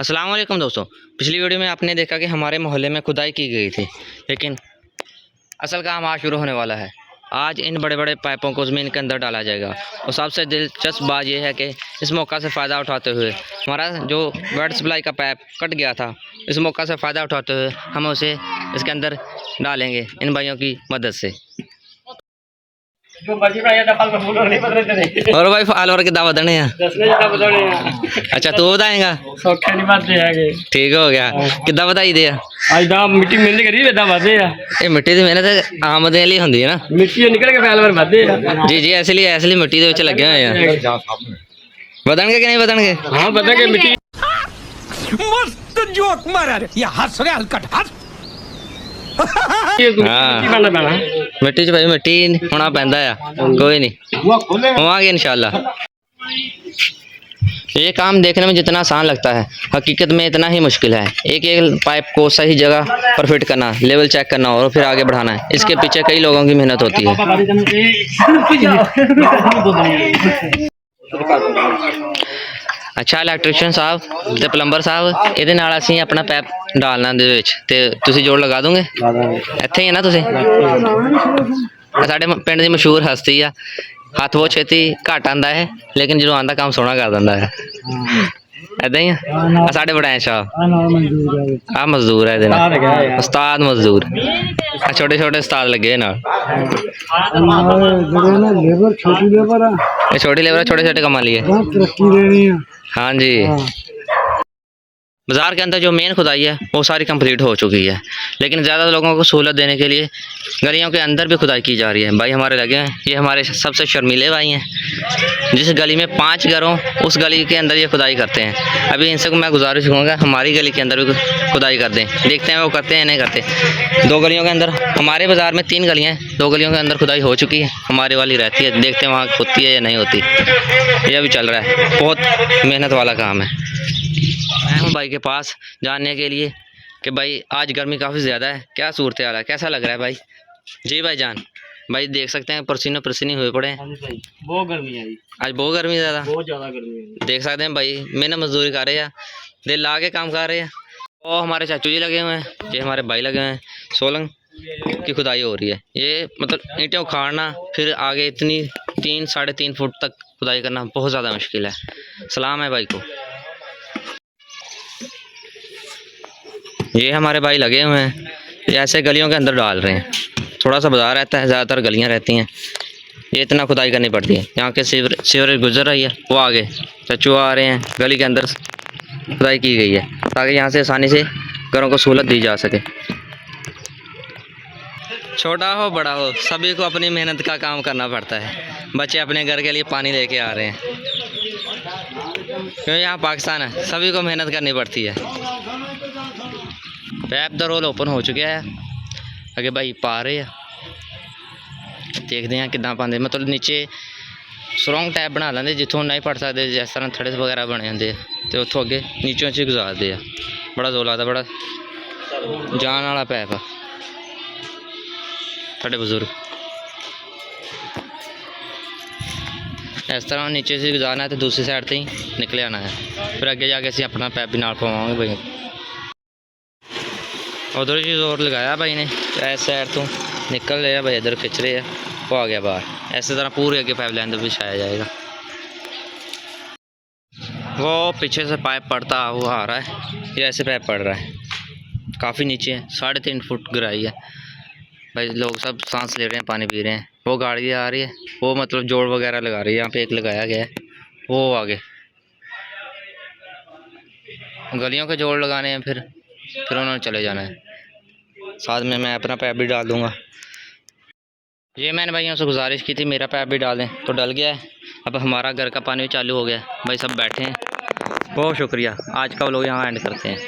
अस्सलाम वालेकुम दोस्तों। पिछली वीडियो में आपने देखा कि हमारे मोहल्ले में खुदाई की गई थी, लेकिन असल काम आज शुरू होने वाला है। आज इन बड़े बड़े पाइपों को ज़मीन के अंदर डाला जाएगा और सबसे दिलचस्प बात यह है कि इस मौका से फ़ायदा उठाते हुए हमारा जो वाटर सप्लाई का पाइप कट गया था, इस मौका से फ़ायदा उठाते हुए हम उसे इसके अंदर डालेंगे इन भाइयों की मदद से। और भाई फॉलोअर कितना बदने हैं? अच्छा तू बताएगा? ठीक हो गया। कितना बताई दे मिट्टी मिलने करी वेदा वादे आ ये मिट्टी की मेहनत आमदनी लिए होंगी है ना, मिट्टी निकल के फैल वादे आ जी जी, इसलिए मिट्टी के लगे हुए हैं। बदन के नहीं बदन के? हां बदन के मिट्टी मस्त जोक मारा रे ये हंस रे हलकट हंस मिट्टी च भाई मिट्टी होना पैंदा है, कोई नहीं होवांगे इंशाल्लाह। ये काम देखने में जितना आसान लगता है हकीकत में इतना ही मुश्किल है। एक एक पाइप को सही जगह पर फिट करना, लेवल चेक करना और फिर आगे बढ़ाना है। इसके पीछे कई लोगों की मेहनत होती है। अच्छा इलेक्ट्रीशियन साहब ते प्लंबर साहब, ਇਹਦੇ ਨਾਲ ਅਸੀਂ ਆਪਣਾ ਪੈਪ डालना ਦੇ ਵਿੱਚ ਤੇ ਤੁਸੀਂ ਜੋੜ ਲਗਾ ਦੋਗੇ? ਇੱਥੇ ਹੀ ਹੈ ਨਾ ਤੁਸੀਂ? ਸਾਡੇ ਪਿੰਡ ਦੀ ਮਸ਼ਹੂਰ ਹਸਤੀ ਆ, ਹੱਥ ਬਹੁਤ ਛੇਤੀ ਘੱਟ ਆਂਦਾ ਹੈ ਲੇਕਿਨ ਜਦੋਂ ਆਂਦਾ ਕੰਮ ਸੋਹਣਾ ਕਰ ਦਿੰਦਾ ਹੈ। ऐदा ही है साढ़े बड़े शाह आ मजदूर है उस्ताद मजदूर, छोटे छोटे उस्ताद लगे ना, छोटी लेबर छोटे छोटे कमा लिए। हाँ जी, बाज़ार के अंदर जो मेन खुदाई है वो सारी कंप्लीट हो चुकी है, लेकिन ज़्यादा लोगों को सहूलत देने के लिए गलियों के अंदर भी खुदाई की जा रही है। भाई हमारे लगे हैं, ये हमारे सबसे शर्मीले भाई हैं। जिस गली में 5 घर हों उस गली के अंदर ये खुदाई करते हैं। अभी इनसे मैं गुजारिश करूँगा हमारी गली के अंदर भी खुदाई कर दें, देखते हैं वो करते हैं नहीं करते। 2 गलियों के अंदर, हमारे बाज़ार में 3 गलियाँ हैं, 2 गलियों के अंदर खुदाई हो चुकी है, हमारे वाली रहती है, देखते हैं वहाँ होती है या नहीं होती। यह भी चल रहा है, बहुत मेहनत वाला काम है। मैं हूँ भाई के पास जानने के लिए कि भाई आज गर्मी काफ़ी ज़्यादा है, क्या सूरत हाल है, कैसा लग रहा है भाई? जी भाई जान, भाई देख सकते हैं पसीनो पसीनी हुए पड़े हैं। बहुत गर्मी है आज बहुत गर्मी ज़्यादा, बहुत ज़्यादा गर्मी है। देख सकते हैं भाई मेहनत मजदूरी कर रहे हैं, दिल ला के काम कर रहे हैं। और हमारे चाचू जी लगे हुए हैं, ये हमारे भाई लगे हुए हैं। सोलंग की खुदाई हो रही है, ये मतलब ईंटें उखाड़ना फिर आगे इतनी 3 साढ़े 3 फुट तक खुदाई करना बहुत ज़्यादा मुश्किल है। सलाम है भाई को। ये हमारे भाई लगे हुए हैं, ये ऐसे गलियों के अंदर डाल रहे हैं। थोड़ा सा बाजार रहता है, ज़्यादातर गलियां रहती हैं, ये इतना खुदाई करनी पड़ती है। यहाँ के सीवरेज गुजर रही है, वो आगे चच्चू आ रहे हैं, गली के अंदर खुदाई की गई है ताकि यहाँ से आसानी से घरों को सहूलत दी जा सके। छोटा हो बड़ा हो सभी को अपनी मेहनत का काम करना पड़ता है। बच्चे अपने घर के लिए पानी लेके आ रहे हैं, क्योंकि यहाँ पाकिस्तान है, सभी को मेहनत करनी पड़ती है। पैप द रोल ओपन हो चुका है, अगे भाई पा रहे हैं, देखते हैं कितना पाते। मतलब नीचे सुरंग टाइप बना लेंगे जितों नहीं पड़ सकते, जिस तरह थड़े वगैरह बने होंगे तो उतों अगे नीचों च गुजारते हैं। बड़ा जोर लगता, बड़ा जान वाला पैप है। साढ़े बजुर्ग इस तरह नीचे से गुजारना है तो दूसरी साइड से ही निकले आना है, फिर अगे जाके असीं अपना पैप भी नाल पवांगे। भाई उधर ही जोर लगाया भाई ने, इस साइड तो निकल रहे हैं भाई, इधर खिंच रहे हैं, वो आ गया बाहर। इस तरह पूरे अगे पाइप लाइन बिछाया जाएगा। वो पीछे से पाइप पड़ता हुआ आ रहा है, ये ऐसे पाइप पड़ रहा है, काफ़ी नीचे है, 3.5 फुट गहराई है। भाई लोग सब सांस ले रहे हैं, पानी पी रहे हैं। वो गाड़ी आ रही है, वो मतलब जोड़ वगैरह लगा रही है, यहाँ पे एक लगाया गया है, वो आगे गलियों के जोड़ लगाने हैं, फिर उन्होंने चले जाना है। साथ में मैं अपना पैप भी डाल दूंगा। ये मैंने भाइयों से गुजारिश की थी मेरा पैप भी डाल दें, तो डल गया है। अब हमारा घर का पानी भी चालू हो गया है। भाई सब बैठे हैं, बहुत शुक्रिया। आज का व्लॉग यहाँ एंड करते हैं।